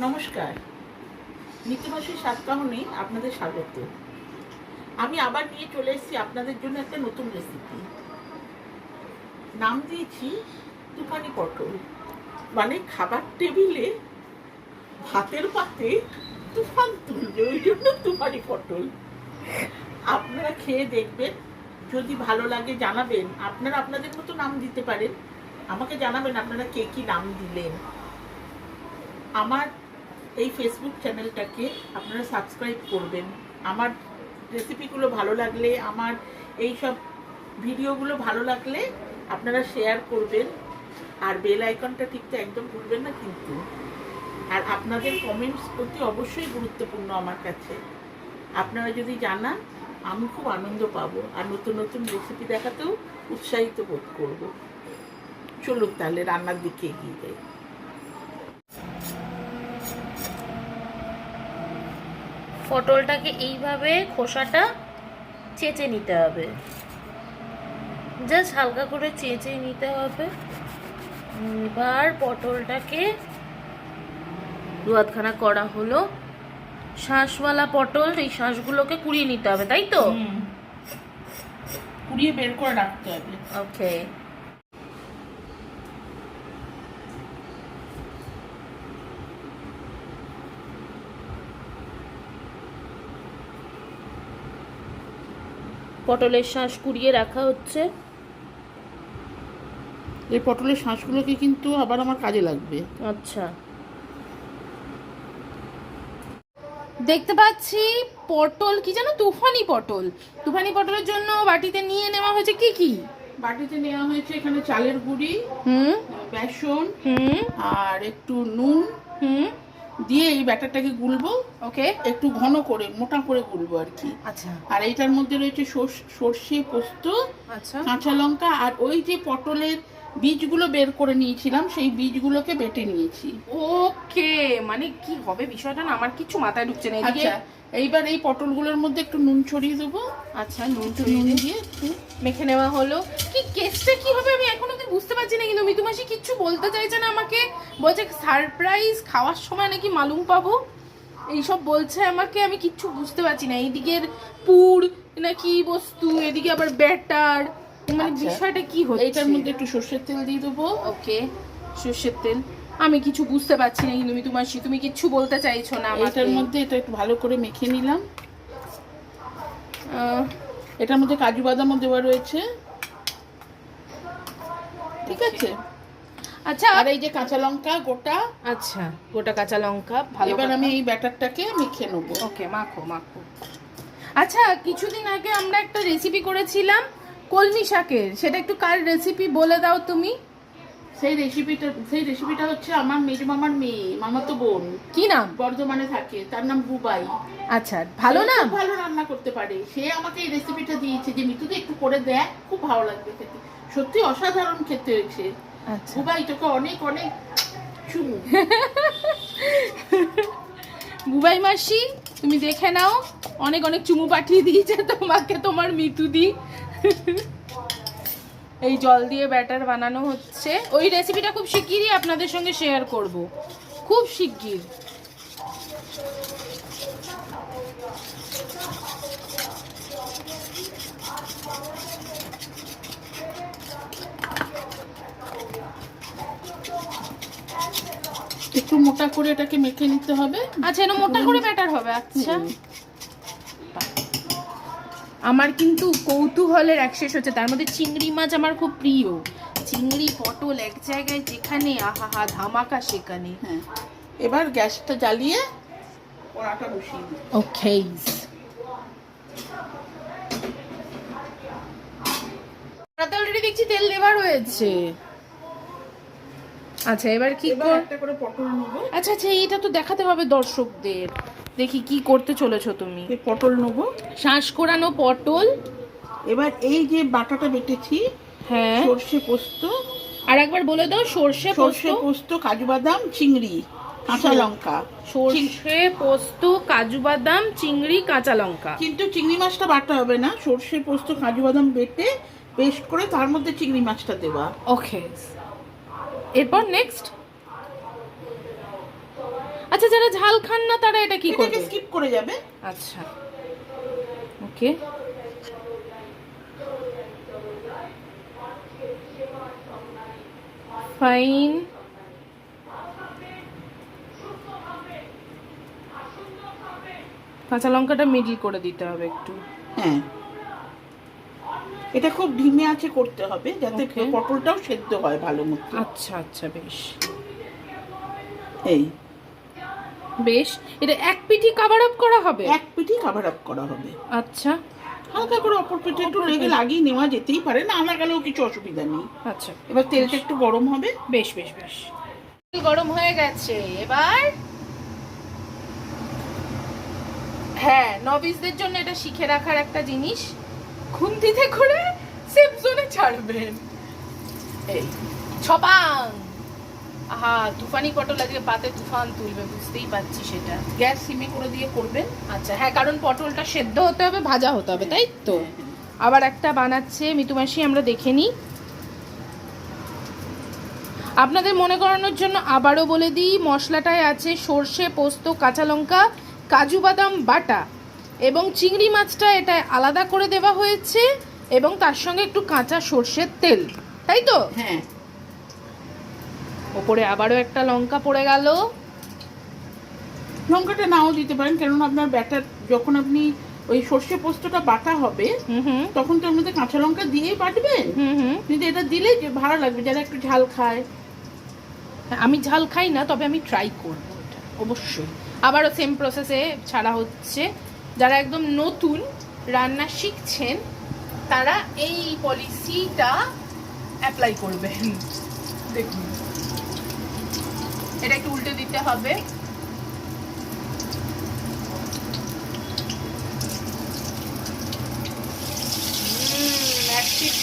নমস্কার, নিত্যমাসের সাতকাহনে আপনাদের স্বাগত। আমি আবার নিয়ে চলে এসেছি আপনাদের জন্য একটা নতুন রেসিপি। নাম দিয়েছি তুফানি পটল। মানে খাবার টেবিলে ভাতের পাতে তুফান তুলবে, ওই জন্য তুফানি পটল। আপনারা খেয়ে দেখবেন, যদি ভালো লাগে জানাবেন। আপনারা আপনাদের মতো নাম দিতে পারেন, আমাকে জানাবেন আপনারা কে কি নাম দিলেন। আমার এই ফেসবুক চ্যানেলটাকে আপনারা সাবস্ক্রাইব করবেন। আমার রেসিপিগুলো ভালো লাগলে, আমার এই সব ভিডিওগুলো ভালো লাগলে আপনারা শেয়ার করবেন। আর বেল আইকনটা টিপতে একদম ভুলবেন না কিন্তু। আর আপনাদের কমেন্টস অতি অবশ্যই গুরুত্বপূর্ণ আমার কাছে। আপনারা যদি জানান, আমি খুব আনন্দ পাবো আর নতুন নতুন রেসিপি দেখাতেও উৎসাহিত বোধ করব। চলুন তাহলে রান্নার দিকে এগিয়ে যাই। পটলটাকে এইভাবে খোসাটা চেঁচে নিতে হবে, জাস্ট হালকা করে চেঁচে নিতে হবে। এবার পটলটাকে দু হাতখানা করা হলো। শাঁসওয়ালা পটল, এই শাঁসগুলোকে কুড়িয়ে নিতে হবে, তাই তো? কুড়িয়ে বের করে রাখতে হবে। ওকে, পটলের শাঁস কুড়িয়ে রাখা হচ্ছে। এই পটলের শাঁসগুলোকে কিন্তু আবার আমার কাজে লাগবে। আচ্ছা, দেখতে পাচ্ছি পটল কি জানো, তুফানি পটল। তুফানি পটলের জন্য বাটিতে নিয়ে নেওয়া হয়েছে কি কি? বাটিতে নেওয়া হয়েছে এখানে চালের গুঁড়ি, বেসন, আর একটু নুন দিয়ে এই ব্যাটারটাকে গুলবো। ওকে, একটু ঘন করে, মোটা করে গুলবো আর কি। আচ্ছা, আর এইটার মধ্যে রয়েছে সর্ষে, পোস্ত, আচ্ছা, কাঁচা লঙ্কা, আর ওই যে পটলের বীজগুলো বের করে নিয়েছিলাম সেই বীজগুলোকে বেটে নিয়েছি। ওকে, মানে কি হবে বিষয়টা না আমার কিছু মাথায় ঢুকছে না। আচ্ছা, এইবার এই পটলগুলোর মধ্যে একটু নুন ছড়িয়ে দেবো। আচ্ছা, নুন দিয়ে একটু মেখে নেওয়া হলো। কি কেসটা কি হবে আমি এখনো তো বুঝতে পারছি না, কিন্তু মিতু মাসি কিচ্ছু বলতে চাইছে না আমাকে। বলছে সারপ্রাইজ, খাওয়ার সময় নাকি মালুম পাবো, এইসব বলছে আমাকে। আমি কিচ্ছু বুঝতে পারছি না। এইদিকের পুর নাকি বস্তু, এদিকে আবার ব্যাটার, মানে বিষয়টা কি হচ্ছে? এইটার মধ্যে একটু সর্ষের তেল দিয়ে দেবো। ওকে, সর্ষের তেল। আমি কিছু বুঝতে পারছি না, কিন্তু মিতু মাসি তুমি কিচ্ছু বলতে চাইছো না আমাকে। এটার মধ্যে এটা একটু ভালো করে মেখে নিলাম। এটার মধ্যে কাজু বাদামও দেওয়া রয়েছে, ঠিক আছে? আচ্ছা, আর এই যে কাঁচা লঙ্কা গোটা। আচ্ছা, গোটা কাঁচা লঙ্কা ভালো। এবার আমি এই ব্যাটারটাকে মেখে নেবো। ওকে, মাখো মাখো। আচ্ছা, কিছুদিন আগে আমরা একটা রেসিপি করেছিলাম কলমি শাকের, সেটা একটু কার রেসিপি বলে দাও তুমি। সেই রেসিপিটা হচ্ছে আমার মেজ মামার মেয়ে, মামাতো বোন। কি নাম? বর্ধমানে থাকে, তার নাম বুবাই। আচ্ছা, ভালো নাম। ভালো রান্না করতে পারে। সে আমাকে এই রেসিপিটা দিয়েছে যে মিতুকে একটু করে দেখ, খুব ভালো লাগবে খেতে। সত্যি অসাধারণ খেতে হয়েছে। আচ্ছা, বুবাই তোকে অনেক অনেক চুমু। বুবাই মাসি তুমি দেখে নাও, অনেক অনেক চুমু পাঠিয়ে দিয়েছে তোমাকে তোমার মিতু দি। এই জল দিয়ে ব্যাটার বানানো হচ্ছে। ওই রেসিপিটা খুব শিগগিরই আপনাদের সঙ্গে শেয়ার করব, খুব শিগগির। একটু মোটা করে এটাকে মেখে নিতে হবে। আচ্ছা, এটা মোটা করে ব্যাটার হবে। আচ্ছা, আমার কিন্তু কৌতূহলের এক শেষ হচ্ছে। তার মধ্যে চিংড়ি মাছ আমার খুব প্রিয়। চিংড়ি পটল এক জায়গায় যেখানে, আহা ধামাকা সেখানে। হ্যাঁ, এবার গ্যাসটা জ্বালিয়ে কড়াটা বসিয়ে দিই। ওকে, কড়াতে অলরেডি দেখছি তেল দেওয়া রয়েছে। আচ্ছা, এবার কি একটা করে পটল নেব। আচ্ছা আচ্ছা, এটা তো দেখাতে হবে দর্শকদের। দেখি কি করতে চলেছো তুমি। এই পটল নেব, শাঁস কোরানো পটল। এবার এই যে বাটাটা বেটেছি, হ্যাঁ, সর্ষে পোস্ত, আর একবার বলে দাও। সর্ষে পোস্ত, কাজু বাদাম, চিংড়ি, কাঁচা লঙ্কা। সর্ষে পোস্ত, কাজু বাদাম, চিংড়ি, কাঁচা লঙ্কা। কিন্তু চিংড়ি মাছটা বাটা হবে না, সর্ষে পোস্ত কাজু বাদাম বেটে পেস্ট করে তার মধ্যে চিংড়ি মাছটা দেওয়া। ওকে, এরপর নেক্সট আচ্ছা, যারা ঝাল খান না তারা এটা কি করবে? এটাকে স্কিপ করে যাবে। আচ্ছা, ওকে। ফাইন। কাঁচা লঙ্কাটা মিডল করে দিতে হবে একটু। হ্যাঁ, এটা খুব ধিমে আঁচে করতে হবে যাতে Okay. পটলটাও সেদ্ধ হয় ভালো মতো। আচ্ছা আচ্ছা, বেশ এই বেশ। এটা এক পিঠি কভার আপ করা হবে? এক পিঠি কভার আপ করা হবে। আচ্ছা হালকা করে অপর পিঠে একটু লেগে লাগিয়ে নেওয়া যেতেই পারে, না লাগালেও কিছু অসুবিধা নেই। আচ্ছা, এবার তেলটা একটু গরম হবে। বেশ বেশ বেশ। তেল গরম হয়ে গেছে। এবার হ্যাঁ, নবিসদের জন্য এটা শিখে রাখার একটা জিনিস, খুন্তিতে করে সেফ জোনে ছাড়বেন। এই ছপাং। আহা, তুফানি পটল আজকে পাতে তুফান তুলবে, বুঝতেই পারছি সেটা। গ্যাস সিমে করে দিয়ে করবেন। আচ্ছা হ্যাঁ, কারণ পটলটা সেদ্ধ হতে হবে, ভাজা হতে হবে, তাই তো। আবার একটা বানাচ্ছে মিতুমাসি, আমরা দেখে নিই। আপনাদের মনে করানোর জন্য আবারও বলে দিই, মশলাটায় আছে সর্ষে, পোস্ত, কাঁচা লঙ্কা, কাজু বাদাম বাটা এবং চিংড়ি মাছটা এটা আলাদা করে দেওয়া হয়েছে এবং তার সঙ্গে একটু কাঁচা সর্ষের তেল, তাই তো। হ্যাঁ, ওপরে আবারও একটা লঙ্কা পড়ে গেল। লঙ্কাটা নাও দিতে পারেন, কেননা আপনার ব্যাটার যখন আপনি ওই সর্ষে পোস্তটা বাটা হবে হুম হুম তখন তো এর মধ্যে কাঁচা লঙ্কা দিয়েই বাটবেন। হুম হুম। কিন্তু এটা দিলে যে ভালো লাগবে যারা একটু ঝাল খায়। আমি ঝাল খাই না, তবে আমি ট্রাই করবো এটা অবশ্যই। আবারও সেম প্রসেসে ছাড়া হচ্ছে। যারা একদম নতুন রান্না শিখছেন তারা এই পলিসিটা অ্যাপ্লাই করবেন। দেখুন, এটা একটু উল্টে দিতে হবে।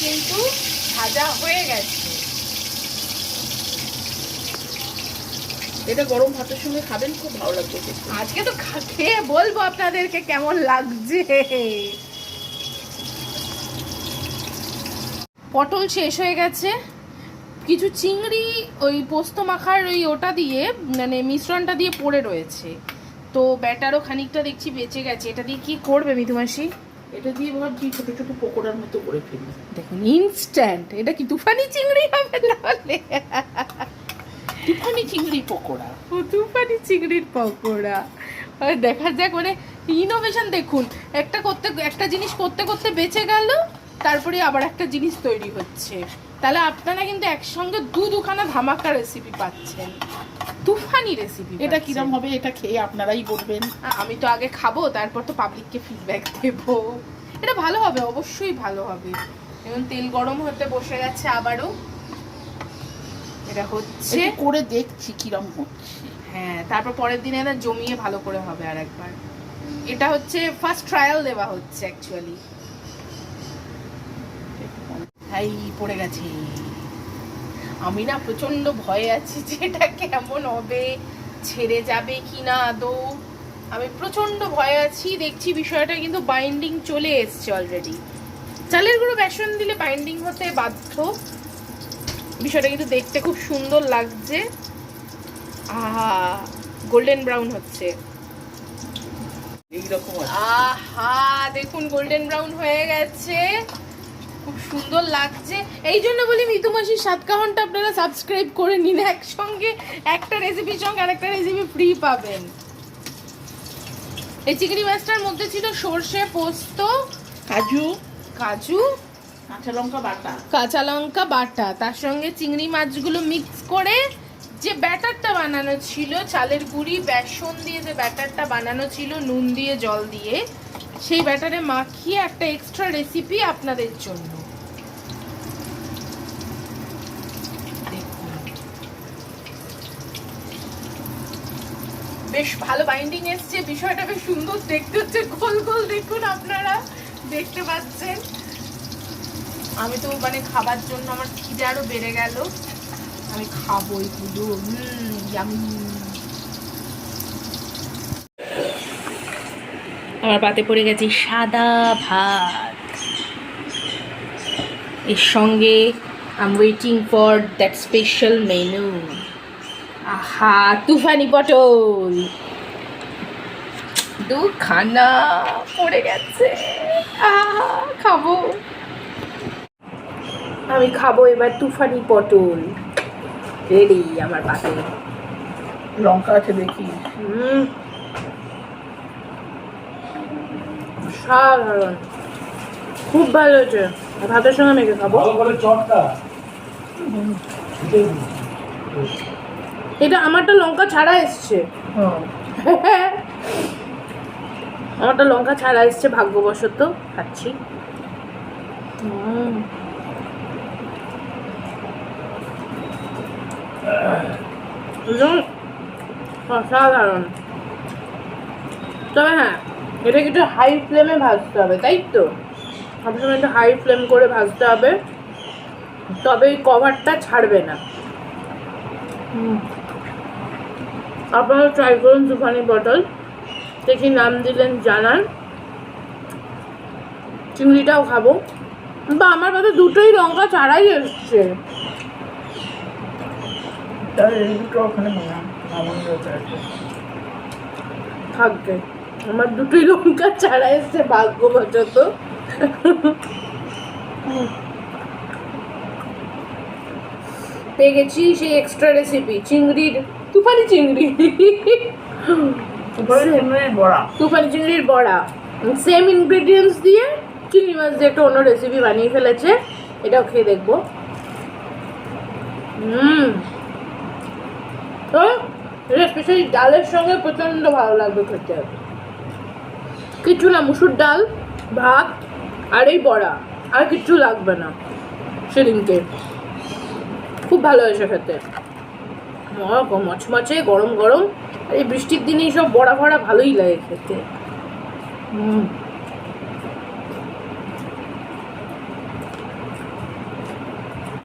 কিন্তু ভাজা হয়ে গেছে। এটা গরম ভাতের সঙ্গে খাবেন, খুব ভালো লাগবে খেতে। আজকে তো খেয়ে বলবো আপনাদেরকে কেমন লাগছে। পটল শেষ হয়ে গেছে, কিছু চিংড়ি ওই পোস্ত মাখার ওই ওটা দিয়ে মানে মিশ্রণটা দিয়ে পড়ে রয়েছে, তো ব্যাটারও খানিকটা দেখছি বেঁচে গেছে। এটা দিয়ে কি করবে মিতুমাসি? এটা দিয়ে ভাবছি ছোট ছোট পকোড়ার মতো করে ফেলি। দেখুন, ইনস্ট্যান্ট। এটা কি তুফানি চিংড়ি হবে তাহলে? তুফানি চিংড়ি পকোড়া। ও, তুফানি চিংড়ির পকোড়া। দেখা যাক, মানে ইনোভেশন দেখুন, একটা জিনিস করতে করতে বেঁচে গেল, তারপরে আবার একটা জিনিস তৈরি হচ্ছে। তাহলে আপনারা কিন্তু একসঙ্গে দুখানা ধামাকা রেসিপি পাচ্ছেন, তুফানি রেসিপি। এটা কিরম হবে এটা খেয়ে আপনারাই বলবেন। আমি তো আগে খাবো, তারপর তো পাবলিককে ফিডব্যাক দেবো। এটা ভালো হবে, অবশ্যই ভালো হবে। এখন তেল গরম হতে বসে গেছে আবারও। এটা হচ্ছে, করে দেখছি কিরম হচ্ছে। হ্যাঁ, তারপর পরের দিনে এটা জমিয়ে ভালো করে হবে আর একবার। এটা হচ্ছে ফার্স্ট ট্রায়াল দেওয়া হচ্ছে অ্যাকচুয়ালি। হাই, পড়ে গেছে। আমি না প্রচন্ড ভয়ে আছি যে এটা কেমন হবে, ছেড়ে যাবে কিনা আদৌ। আমি প্রচন্ড ভয়ে আছি। দেখছি বিষয়টা কিন্তু বাইন্ডিং চলে এসছে অলরেডি। চালের গুঁড়ো বেসন দিলে বাইন্ডিং হতে বাধ্য। বিষয়টা কিন্তু দেখতে খুব সুন্দর লাগছে। আহা, গোল্ডেন ব্রাউন হচ্ছে। এইরকম আহা, দেখুন গোল্ডেন ব্রাউন হয়ে গেছে, খুব সুন্দর লাগছে। এই জন্য বলি মিতুমাসির সাতকাহনটা আপনারা সাবস্ক্রাইব করে নিন, একসঙ্গে একটা রেসিপির সঙ্গে আরেকটা রেসিপি ফ্রি পাবেন। এই চিংড়ি মাছটার মধ্যে ছিল সর্ষে, পোস্ত, কাজু, কাঁচা লঙ্কা বাটা, তার সঙ্গে চিংড়ি মাছগুলো মিক্স করে যে ব্যাটারটা বানানো ছিল, চালের গুঁড়ি বেসন দিয়ে যে ব্যাটারটা বানানো ছিল নুন দিয়ে জল দিয়ে, সেই ব্যাটারে মাখিয়ে একটা এক্সট্রা রেসিপি আপনাদের জন্য। বেশ ভালো বাইন্ডিং এসছে, বিষয়টা বেশ সুন্দর দেখতে হচ্ছে। গোল গোল দেখুন, আপনারা দেখতে পাচ্ছেন। আমি তো মানে খাবার জন্য আমার খিদে আরো বেড়ে গেল। আমি খাবো এগুলো। আমার পাতে পড়ে গেছে সাদা ভাত, এর সঙ্গে I am waiting for that special menu. আহা তুফানি পটল দুখানা পড়ে গেছে। আহা খাবো, আমি খাবো এবার তুফানি পটল। রেডি আমার পাতে। লঙ্কা আছে দেখি। সাধারণ, খুব ভালো হয়েছে। ভাতের সঙ্গে মেখে খাবো। এটা আমারটা লঙ্কা ছাড়া এসছে। আমারটা লঙ্কা ছাড়া এসছে, ভাগ্যবশত খাচ্ছি। অসাধারণ। তবে হ্যাঁ, এটাকে একটু হাই ফ্লেমে ভাজতে হবে, তাই তো? সবসময় একটু হাই ফ্লেম করে ভাজতে হবে, তবে এই কভারটা ছাড়বে না। আপনারা ট্রাই করুন তুফানি পটল। দেখি নাম দিলেন জানান। চিংড়িটাও খাবো। বা আমার কাছে দুটোই লঙ্কা ছাড়াই এসছে। থাকবে, আমার দুটোই লঙ্কা ছাড়া এসছে ভাগ্যবশত। পেয়ে গেছি সেই এক্সট্রা রেসিপি, চিংড়ির, তুফানি চিংড়ি। তুফানি চিংড়ির বড়া। সেম ইনগ্রেডিয়েন্টস দিয়ে চিংড়ি মাছ দিয়ে একটা অন্য রেসিপি বানিয়ে ফেলেছে। এটাও খেয়ে দেখবো। তো এটা স্পেশালি ডালের সঙ্গে প্রচণ্ড ভালো লাগবে খেতে। কিছু না, মুসুর ডাল, ভাত আর এই বড়া, আর কিচ্ছু লাগবে না সেদিনকে। খুব ভালো হয়েছে খেতে, মচমচে গরম গরম। আর এই বৃষ্টির দিনে এইসব বড়া ফড়া ভালোই লাগে খেতে।